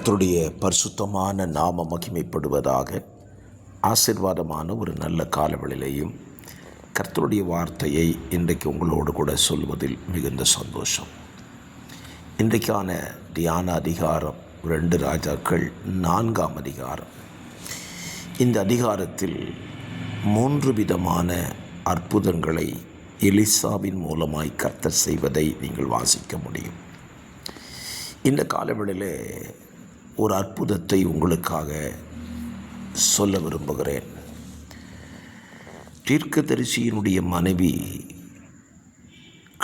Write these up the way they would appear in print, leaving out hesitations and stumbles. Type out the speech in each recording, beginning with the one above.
கர்த்தருடைய பரிசுத்தமான நாம மகிமைப்படுவதாக. ஆசீர்வாதமான ஒரு நல்ல காலவெளியிலையும் கர்த்தருடைய வார்த்தையை இன்றைக்கு உங்களோடு கூட சொல்வதில் மிகுந்த சந்தோஷம். இன்றைக்கான தியான அதிகாரம் 2 ராஜாக்கள் 4ஆம் அதிகாரம். இந்த அதிகாரத்தில் 3 விதமான அற்புதங்களை எலிசாவின் மூலமாய் கர்த்தர் செய்வதை நீங்கள் வாசிக்க முடியும். இந்த காலவெளியில் ஒரு அற்புதத்தை உங்களுக்காக சொல்ல விரும்புகிறேன். தீர்க்கதரிசியினுடைய மனைவி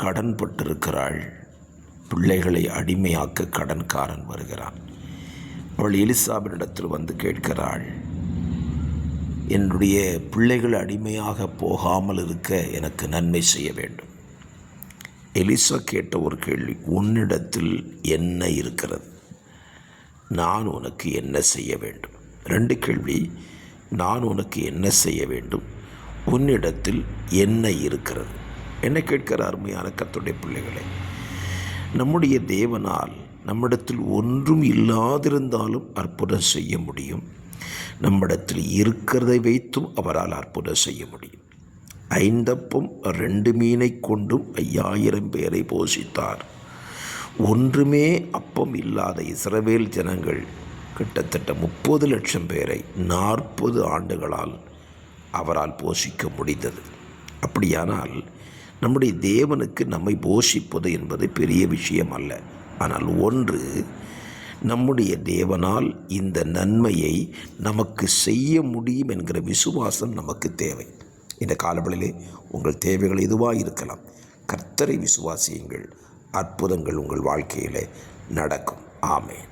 கடன் பட்டிருக்கிறாள். பிள்ளைகளை அடிமையாக்க கடன்காரன் வருகிறான். அவள் எலிசாவினிடத்தில் வந்து கேட்கிறாள், என்னுடைய பிள்ளைகள் அடிமையாக போகாமல் இருக்க எனக்கு நன்மை செய்ய வேண்டும். எலிசா கேட்ட ஒரு கேள்வி, உன்னிடத்தில் என்ன இருக்கிறது? நான் உனக்கு என்ன செய்ய வேண்டும்? 2 கேள்வி. நான் உனக்கு என்ன செய்ய வேண்டும்? உன்னிடத்தில் என்ன இருக்கிறது? என்ன கேட்கிற அருமையான கர்த்தருடைய பிள்ளைகளே, நம்முடைய தேவனால் நம்மிடத்தில் ஒன்றும் இல்லாதிருந்தாலும் அற்புதம் செய்ய முடியும். நம்மிடத்தில் இருக்கிறதை வைத்தும் அவரால் அற்புதம் செய்ய முடியும். 5 அப்பம் 2 மீனை கொண்டும் 5000 பேரை போஷித்தார். ஒன்றுமே அப்பம் இல்லாத இஸ்ரவேல் ஜனங்கள் கிட்டத்தட்ட 30 லட்சம் பேரை 40 ஆண்டுகளால் அவரால் போஷிக்க முடிந்தது. அப்படியானால் நம்முடைய தேவனுக்கு நம்மை போஷிப்பது என்பது பெரிய விஷயம் அல்ல. ஆனால் ஒன்று, நம்முடைய தேவனால் இந்த நன்மையை நமக்கு செய்ய முடியும் என்கிற விசுவாசம் நமக்கு தேவை. இந்த காலவெளியிலே உங்கள் தேவைகள் எதுவாக இருக்கலாம், கர்த்தரை விசுவாசியுங்கள். அற்புதங்கள் உங்கள் வாழ்க்கையில் நடக்கும். ஆமென்.